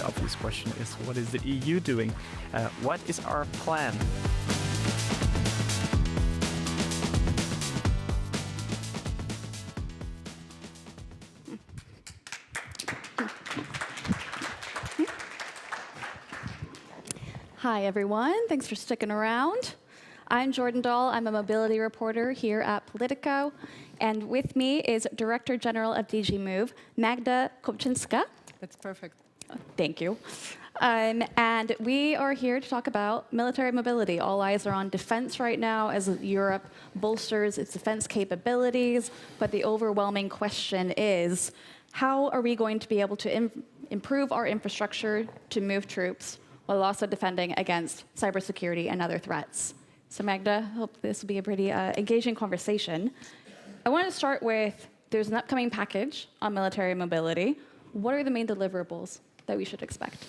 the obvious question is, what is the EU doing? What is our plan? Hi, everyone. Thanks for sticking around. I'm Jordan Dahl. I'm a mobility reporter here at Politico. And with me is Director General of DG Move, Magda Kopczynska. That's perfect. Thank you. And we are here to talk about military mobility. All eyes are on defense right now as Europe bolsters its defense capabilities. But the overwhelming question is, how are we going to be able to improve our infrastructure to move troops while also defending against cybersecurity and other threats? So Magda, I hope this will be a pretty engaging conversation. I want to start with, there's an upcoming package on military mobility. What are the main deliverables that we should expect?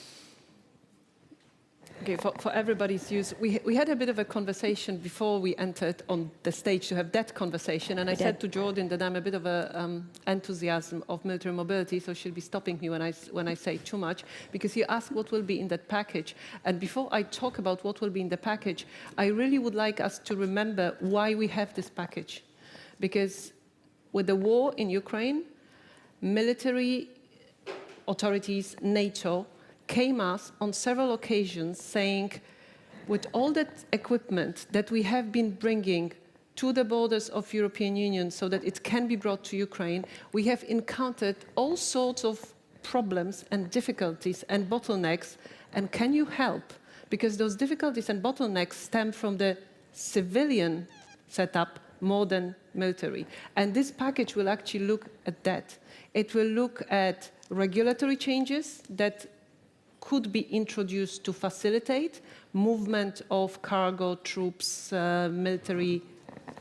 Okay, for everybody's use, we had a bit of a conversation before we entered on the stage to have that conversation, and I said to Jordan that I'm a bit of a enthusiasm of military mobility, so she'll be stopping me when I say too much, because you asked what will be in that package. And before I talk about what will be in the package, I really would like us to remember why we have this package. Because with the war in Ukraine, military authorities, NATO, came us on several occasions saying, with all that equipment that we have been bringing to the borders of European Union so that it can be brought to Ukraine, we have encountered all sorts of problems and difficulties and bottlenecks, and can you help? Because those difficulties and bottlenecks stem from the civilian setup more than military. And this package will actually look at that. It will look at regulatory changes that could be introduced to facilitate movement of cargo, troops, military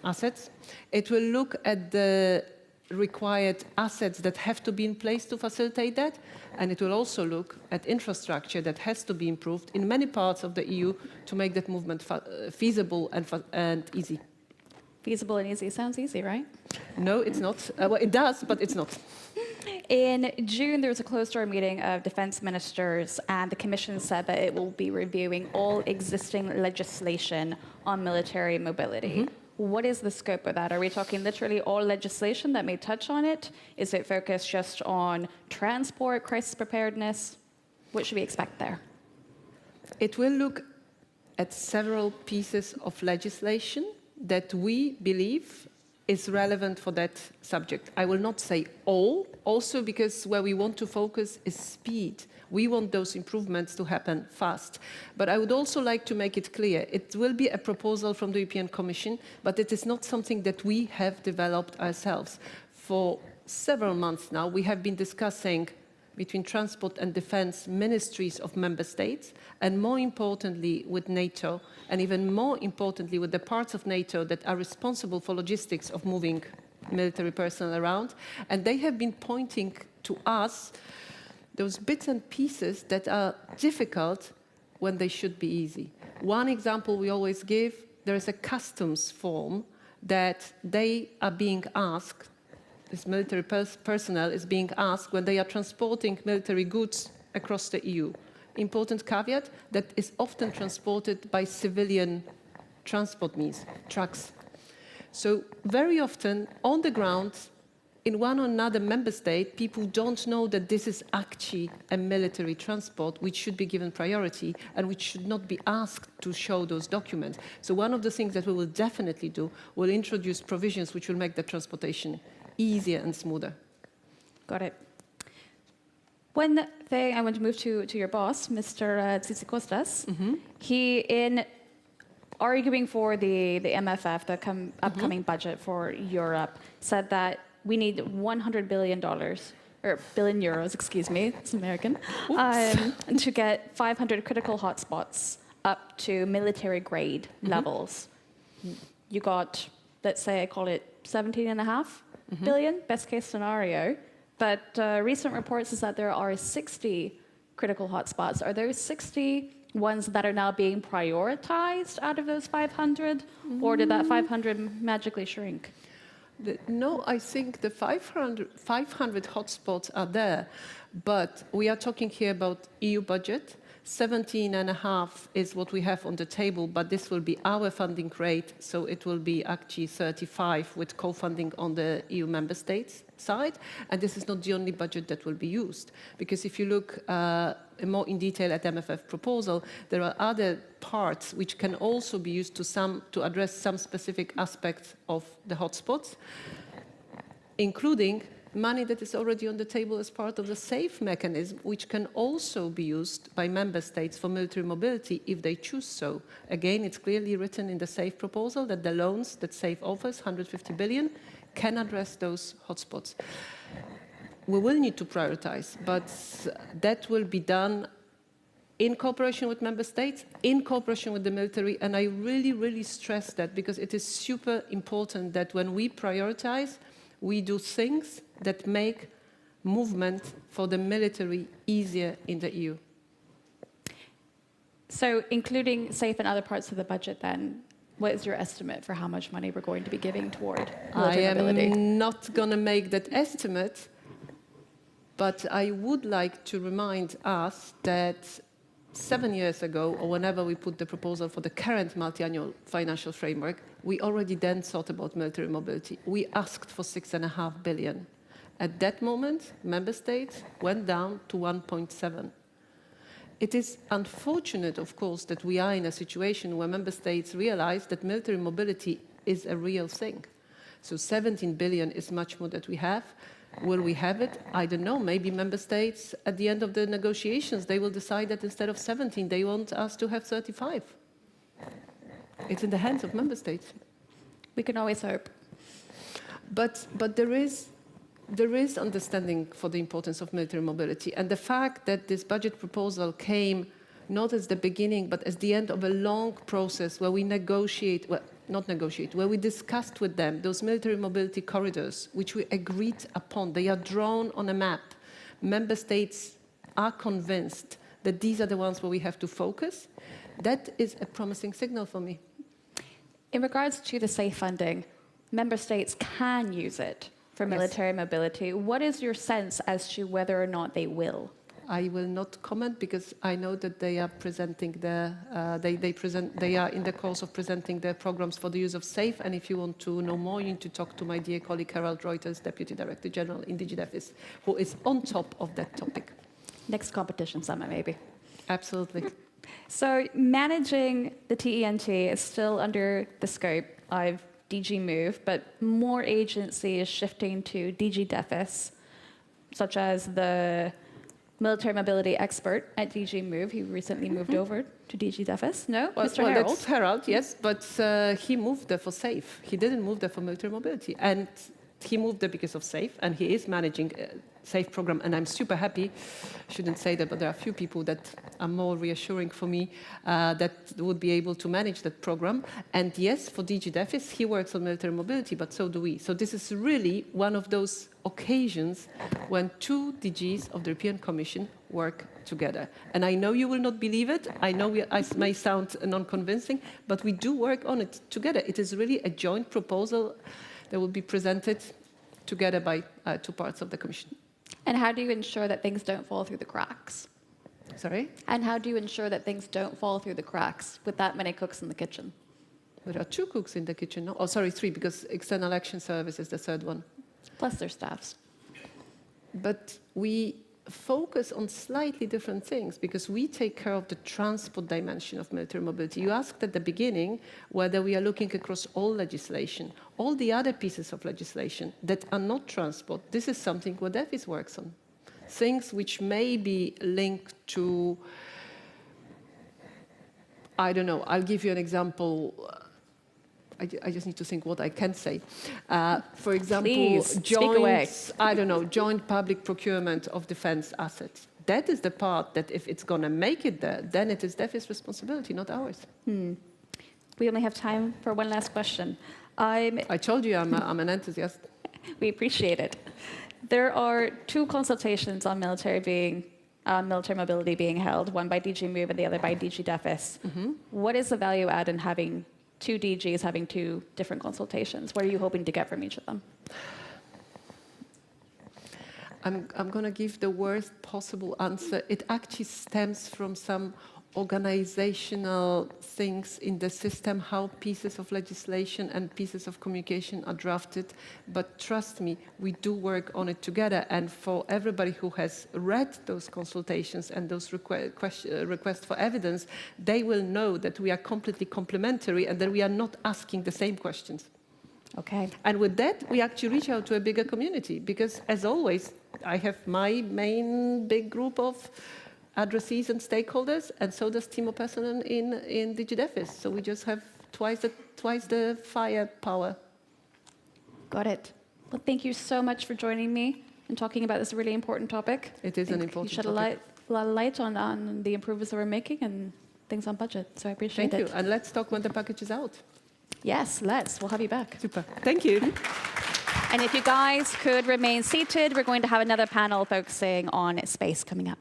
assets. It will look at the required assets that have to be in place to facilitate that, and it will also look at infrastructure that has to be improved in many parts of the EU to make that movement feasible and easy. Feasible and easy sounds easy, right? No, it's not. Well, it does, but it's not. In June, there was a closed-door meeting of defense ministers, and the Commission said that it will be reviewing all existing legislation on military mobility. Mm-hmm. What is the scope of that? Are we talking literally all legislation that may touch on it? Is it focused just on transport, crisis preparedness? What should we expect there? It will look at several pieces of legislation that we believe is relevant for that subject. I will not say all, also because where we want to focus is speed. We want those improvements to happen fast. But I would also like to make it clear, it will be a proposal from the European Commission, but it is not something that we have developed ourselves. For several months now, we have been discussing between transport and defense ministries of member states, and more importantly with NATO, and even more importantly with the parts of NATO that are responsible for logistics of moving military personnel around. And they have been pointing to us those bits and pieces that are difficult when they should be easy. One example we always give, there is a customs form that they are being asked, this military personnel is being asked when they are transporting military goods across the EU. Important caveat, that is often transported by civilian transport means, trucks. So very often on the ground, in one or another member state, people don't know that this is actually a military transport which should be given priority and which should not be asked to show those documents. So one of the things that we will definitely do, will introduce provisions which will make the transportation easier and smoother. Got it. One thing I want to move to your boss, Mr. Tzitzikostas. Mm-hmm. He, in arguing for the MFF, the upcoming budget for Europe, said that we need $100 billion, or billion euros, excuse me, it's American, to get 500 critical hotspots up to military-grade levels. You got, let's say, I call it 17.5 billion, best case scenario. But recent reports is that there are 60 critical hotspots. Are those 60 ones that are now being prioritized out of those 500? Or did that 500 magically shrink? No, I think the 500 hotspots are there, but we are talking here about EU budget. 17.5 is what we have on the table, but this will be our funding rate, so it will be actually 35 with co-funding on the EU member states side. And this is not the only budget that will be used, because if you look more in detail at MFF proposal, there are other parts which can also be used to address some specific aspects of the hotspots, including money that is already on the table as part of the SAFE mechanism, which can also be used by member states for military mobility if they choose so. Again, it's clearly written in the SAFE proposal that the loans that SAFE offers, 150 billion, can address those hotspots. We will need to prioritize, but that will be done in cooperation with member states, in cooperation with the military, and I really, really stress that because it is super important that when we prioritize, we do things that make movement for the military easier in the EU. So including SAFE and other parts of the budget then, what is your estimate for how much money we're going to be giving toward military mobility? I am not going to make that estimate, but I would like to remind us that 7 years ago, or whenever we put the proposal for the current multi-annual financial framework, we already then thought about military mobility. We asked for 6.5 billion. At that moment, member states went down to 1.7. It is unfortunate, of course, that we are in a situation where member states realize that military mobility is a real thing. So 17 billion is much more that we have. Will we have it? I don't know. Maybe member states, at the end of the negotiations, they will decide that instead of 17, they want us to have 35. It's in the hands of member states. We can always hope. But there is understanding for the importance of military mobility. And the fact that this budget proposal came not as the beginning, but as the end of a long process where we negotiate, well, not negotiate, where we discussed with them those military mobility corridors, which we agreed upon. They are drawn on a map. Member states are convinced that these are the ones where we have to focus. That is a promising signal for me. In regards to the SAFE funding, member states can use it for military mobility. What is your sense as to whether or not they will? I will not comment because I know that they are presenting they are in the course of presenting their programs for the use of SAFE. And if you want to know more, you need to talk to my dear colleague Harald Reuters, Deputy Director General in DG DEFIS, who is on top of that topic. Next competition summit, maybe. Absolutely. So managing the TENT is still under the scope of DG Move, but more agency is shifting to DG DEFIS, such as the military mobility expert at DG Move. He recently moved over to DG DEFIS. No? Mr. Harald? That's Harald, yes, but he moved there for SAFE. He didn't move there for military mobility. And he moved there because of SAFE, and he is managing SAFE program, and I'm super happy. I shouldn't say that, but there are a few people that are more reassuring for me that would be able to manage that program. And yes, for DG DEFIS, he works on military mobility, but so do we. So this is really one of those occasions when two DGs of the European Commission work together. And I know you will not believe it. I know I may sound non-convincing, but we do work on it together. It is really a joint proposal that will be presented together by two parts of the Commission. And how do you ensure that things don't fall through the cracks? Sorry? And how do you ensure that things don't fall through the cracks with that many cooks in the kitchen? There are two cooks in the kitchen. No? Oh, sorry, three, because External Action Service is the third one. Plus their staffs. But we focus on slightly different things because we take care of the transport dimension of military mobility. You asked at the beginning whether we are looking across all legislation. All the other pieces of legislation that are not transport, this is something what DEFIS works on. Things which may be linked to, I don't know, I'll give you an example. I just need to think what I can say. For example, joint public procurement of defense assets. That is the part that if it's going to make it there, then it is DEFIS' responsibility, not ours. We only have time for one last question. I told you I'm an enthusiast. We appreciate it. There are two consultations on military mobility being held, one by DG Move and the other by DG DEFIS. What is the value add in having two DGs having two different consultations? What are you hoping to get from each of them? I'm going to give the worst possible answer. It actually stems from some organizational things in the system, how pieces of legislation and pieces of communication are drafted. But trust me, we do work on it together. And for everybody who has read those consultations and those requests for evidence, they will know that we are completely complementary and that we are not asking the same questions. Okay. And with that, we actually reach out to a bigger community because, as always, I have my main big group of addressees and stakeholders, and so does Timo Pessonen in DigiDefis. So we just have twice the firepower. Got it. Well, thank you so much for joining me and talking about this really important topic. It is an important you shed topic. a lot of light on the improvements that we're making and things on budget. So I appreciate Thank it. you. And let's talk when the package is out. Yes, let's. We'll have you back. Super. Thank you. And if you guys could remain seated, we're going to have another panel focusing on space coming up.